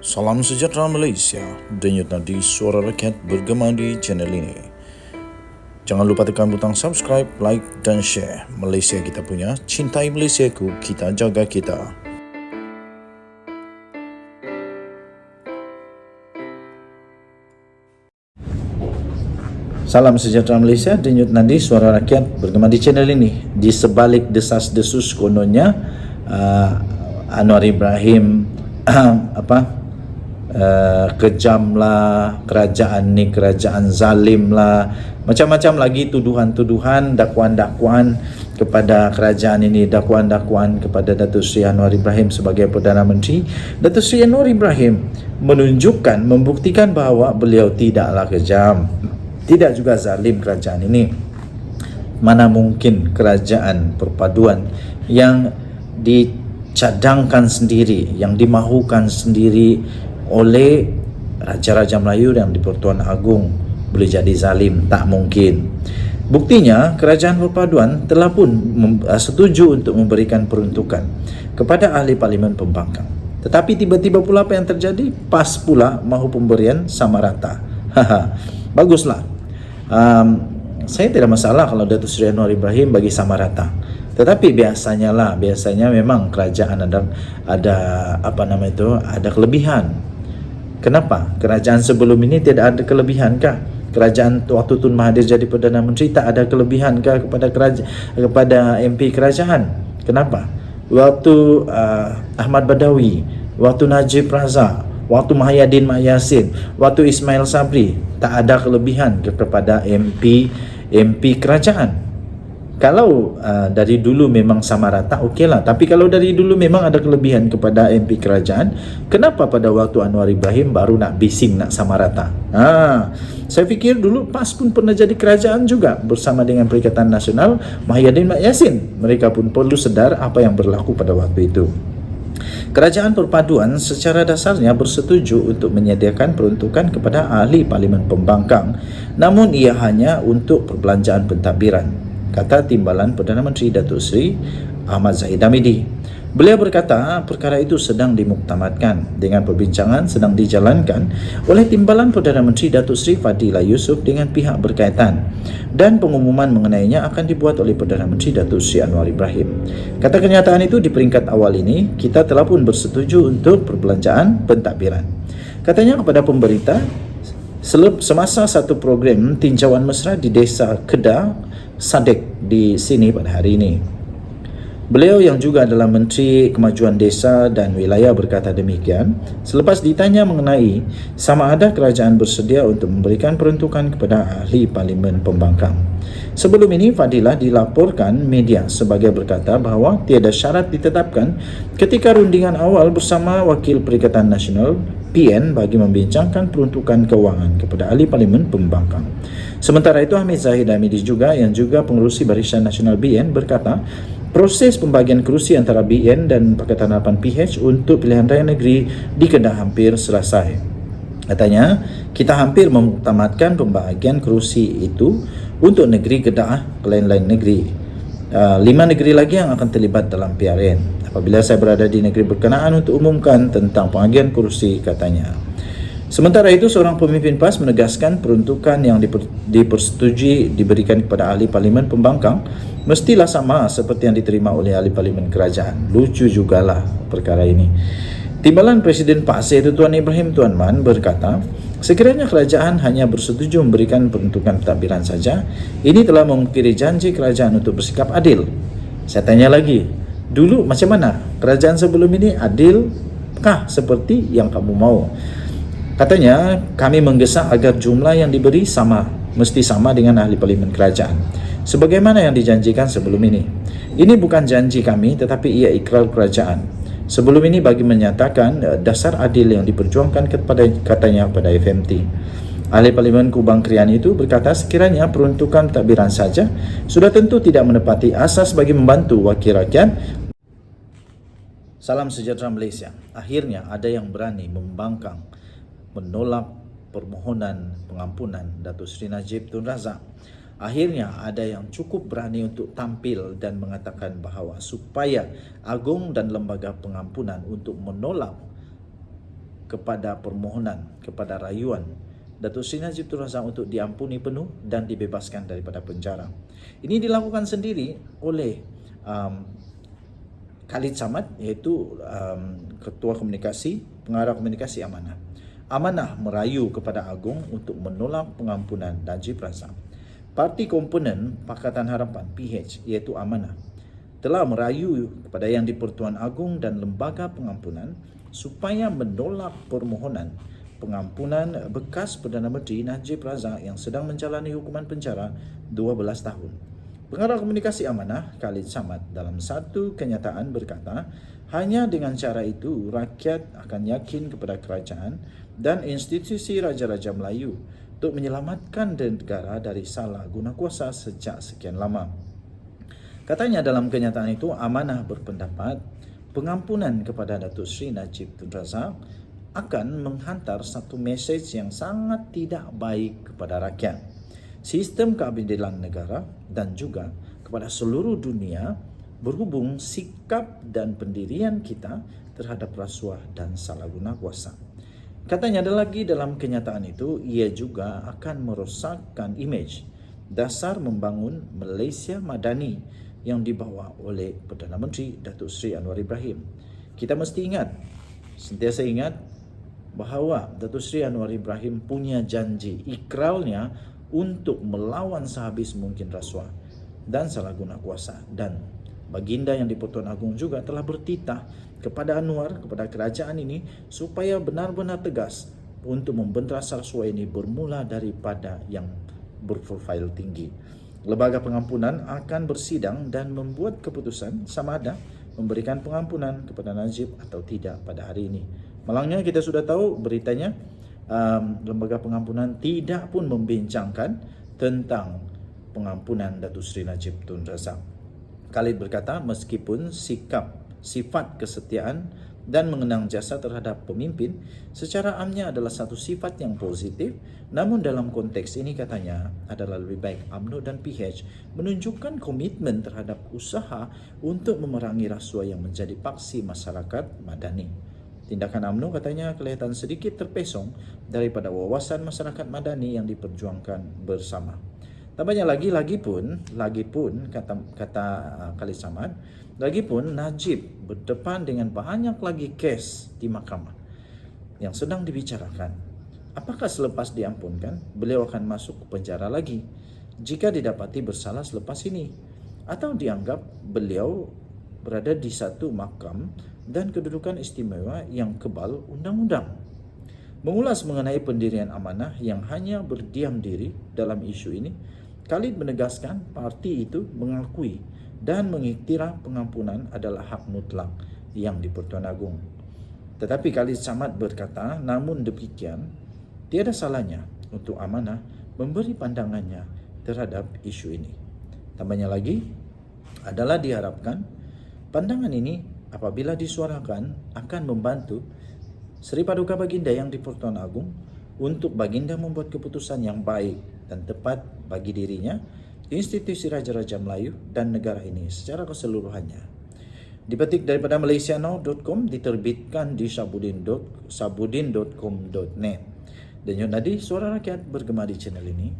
Salam sejahtera Malaysia, denyut nadi suara rakyat bergema di channel ini. Jangan lupa tekan butang subscribe, like dan share. Malaysia kita punya, cintai Malaysiaku, kita jaga kita. Salam sejahtera Malaysia, denyut nadi suara rakyat bergema di channel ini. Di sebalik desas-desus kononnya Anwar Ibrahim kejam lah, kerajaan ni kerajaan zalim lah, macam-macam lagi tuduhan-tuduhan, dakwaan-dakwaan kepada kerajaan ini, dakwaan-dakwaan kepada Datuk Seri Anwar Ibrahim sebagai Perdana Menteri. Datuk Seri Anwar Ibrahim menunjukkan, membuktikan bahawa beliau tidaklah kejam, tidak juga zalim kerajaan ini. Mana mungkin kerajaan perpaduan yang dicadangkan sendiri, yang dimahukan sendiri oleh Raja-Raja Melayu yang di Pertuan Agong boleh jadi zalim? Tak mungkin. Buktinya, kerajaan perpaduan telah pun setuju untuk memberikan peruntukan kepada ahli Parlimen Pembangkang. Tetapi tiba-tiba pula apa yang terjadi? Pas pula mahu pemberian sama rata. Baguslah. Saya tidak masalah kalau Datuk Seri Anwar Ibrahim bagi sama rata. Tetapi biasanya memang kerajaan ada kelebihan. Kenapa? Kerajaan sebelum ini tidak ada kelebihankah? Kerajaan waktu Tun Mahathir jadi Perdana Menteri tak ada kelebihankah kepada MP kerajaan? Kenapa? Waktu Ahmad Badawi, waktu Najib Razak, waktu Mahyadin Mak Yassin, waktu Ismail Sabri, tak ada kelebihan kepada MP kerajaan. Kalau dari dulu memang sama rata, okeylah. Tapi kalau dari dulu memang ada kelebihan kepada MP kerajaan, kenapa pada waktu Anwar Ibrahim baru nak bising, nak sama rata? Saya fikir dulu PAS pun pernah jadi kerajaan juga bersama dengan Perikatan Nasional Mahyadin Mak Yassin. Mereka pun perlu sedar apa yang berlaku pada waktu itu. Kerajaan perpaduan secara dasarnya bersetuju untuk menyediakan peruntukan kepada ahli Parlimen Pembangkang, namun ia hanya untuk perbelanjaan pentadbiran, kata Timbalan Perdana Menteri Datuk Seri Ahmad Zahid Hamidi. Beliau berkata perkara itu sedang dimuktamadkan dengan perbincangan sedang dijalankan oleh Timbalan Perdana Menteri Datuk Seri Fadilah Yusof dengan pihak berkaitan, dan pengumuman mengenainya akan dibuat oleh Perdana Menteri Datuk Seri Anwar Ibrahim. Kata kenyataan itu di peringkat awal ini kita telah pun bersetuju untuk perbelanjaan pentadbiran. Katanya kepada pemberita semasa satu program tinjauan mesra di Desa Kedah Sadek di sini pada hari ini. Beliau yang juga adalah Menteri Kemajuan Desa dan Wilayah berkata demikian selepas ditanya mengenai sama ada kerajaan bersedia untuk memberikan peruntukan kepada ahli Parlimen Pembangkang. Sebelum ini Fadilah dilaporkan media sebagai berkata bahawa tiada syarat ditetapkan ketika rundingan awal bersama Wakil Perikatan Nasional PN bagi membincangkan peruntukan kewangan kepada ahli Parlimen Pembangkang. Sementara itu Ahmad Zahid Hamidi juga yang juga pengerusi Barisan Nasional BN berkata proses pembagian kerusi antara BN dan Pakatan Harapan PH untuk pilihan raya negeri di Kedah hampir selesai. Katanya, kita hampir memuktamadkan pembahagian kerusi itu untuk negeri Kedah ke lain-lain negeri. 5 negeri lagi yang akan terlibat dalam PRN. Apabila saya berada di negeri berkenaan untuk umumkan tentang pembahagian kerusi, katanya. Sementara itu, seorang pemimpin PAS menegaskan peruntukan yang dipersetujui diberikan kepada ahli Parlimen Pembangkang mestilah sama seperti yang diterima oleh ahli Parlimen Kerajaan. Lucu jugalah perkara ini. Timbalan Presiden PAS iaitu Tuan Ibrahim Tuan Man berkata, sekiranya kerajaan hanya bersetuju memberikan peruntukan pentadbiran saja, ini telah mengukiri janji kerajaan untuk bersikap adil. Saya tanya lagi, dulu macam mana? Kerajaan sebelum ini adilkah seperti yang kamu mau? Katanya, kami menggesa agar jumlah yang diberi mesti sama dengan ahli Parlimen Kerajaan, sebagaimana yang dijanjikan sebelum ini. Ini bukan janji kami, tetapi ia ikrar kerajaan. Sebelum ini bagi menyatakan dasar adil yang diperjuangkan katanya pada FMT. Ahli Parlimen Kubang Krian itu berkata sekiranya peruntukan pentadbiran saja sudah tentu tidak menepati asas bagi membantu wakil rakyat. Salam sejahtera Malaysia. Akhirnya ada yang berani membangkang menolak permohonan pengampunan Datuk Seri Najib Tun Razak. Akhirnya ada yang cukup berani untuk tampil dan mengatakan bahawa supaya Agong dan Lembaga Pengampunan untuk menolak kepada permohonan, kepada rayuan Datuk Seri Najib Tun Razak untuk diampuni penuh dan dibebaskan daripada penjara. Ini dilakukan sendiri oleh Khalid Samad, iaitu Ketua Komunikasi, Pengarah Komunikasi Amanah. Amanah merayu kepada Agong untuk menolak pengampunan Najib Razak. Parti komponen Pakatan Harapan PH, iaitu Amanah, telah merayu kepada Yang di-Pertuan Agong dan Lembaga Pengampunan supaya menolak permohonan pengampunan bekas Perdana Menteri Najib Razak yang sedang menjalani hukuman penjara 12 tahun. Pengarah Komunikasi Amanah Khalid Samad dalam satu kenyataan berkata, hanya dengan cara itu rakyat akan yakin kepada kerajaan dan institusi Raja-Raja Melayu untuk menyelamatkan negara dari salah guna kuasa sejak sekian lama. Katanya dalam kenyataan itu, Amanah berpendapat pengampunan kepada Datuk Seri Najib Tun Razak akan menghantar satu mesej yang sangat tidak baik kepada rakyat, sistem keadilan negara dan juga kepada seluruh dunia berhubung sikap dan pendirian kita terhadap rasuah dan salah guna kuasa. Katanya ada lagi dalam kenyataan itu, ia juga akan merosakkan imej dasar membangun Malaysia Madani yang dibawa oleh Perdana Menteri Datuk Seri Anwar Ibrahim. Kita mesti ingat, sentiasa ingat bahawa Datuk Seri Anwar Ibrahim punya janji, ikrarnya untuk melawan sehabis mungkin rasuah dan salah guna kuasa. Dan Baginda Yang di-Pertuan Agong juga telah bertitah kepada Anwar, kepada kerajaan ini, supaya benar-benar tegas untuk membenteras rasuah ini bermula daripada yang berprofil tinggi. Lembaga pengampunan akan bersidang dan membuat keputusan sama ada memberikan pengampunan kepada Najib atau tidak pada hari ini. Malangnya kita sudah tahu beritanya, lembaga pengampunan tidak pun membincangkan tentang pengampunan Datuk Seri Najib Tun Razak. Khalid berkata, meskipun sifat kesetiaan dan mengenang jasa terhadap pemimpin secara amnya adalah satu sifat yang positif, namun dalam konteks ini katanya adalah lebih baik UMNO dan PH menunjukkan komitmen terhadap usaha untuk memerangi rasuah yang menjadi paksi masyarakat Madani. Tindakan UMNO katanya kelihatan sedikit terpesong daripada wawasan masyarakat Madani yang diperjuangkan bersama. Tambahnya lagi pun kata Khalid Samad, lagipun Najib berdepan dengan banyak lagi kes di mahkamah yang sedang dibicarakan. Apakah selepas diampunkan beliau akan masuk ke penjara lagi jika didapati bersalah selepas ini, atau dianggap beliau berada di satu makam dan kedudukan istimewa yang kebal undang-undang? Mengulas mengenai pendirian Amanah yang hanya berdiam diri dalam isu ini, Khalid menegaskan parti itu mengakui dan mengiktiraf pengampunan adalah hak mutlak Yang di-Pertuan Agong. Tetapi Khalid Samad berkata, namun demikian, tiada salahnya untuk Amanah memberi pandangannya terhadap isu ini. Tambahnya lagi adalah diharapkan pandangan ini apabila disuarakan akan membantu Seri Paduka Baginda Yang di-Pertuan Agong untuk Baginda membuat keputusan yang baik dan tepat bagi dirinya, institusi Raja-Raja Melayu dan negara ini secara keseluruhannya. Dipetik daripada malaysianow.com, diterbitkan di sabudin.com.net. Dan Yun Nadi, suara rakyat bergema di channel ini.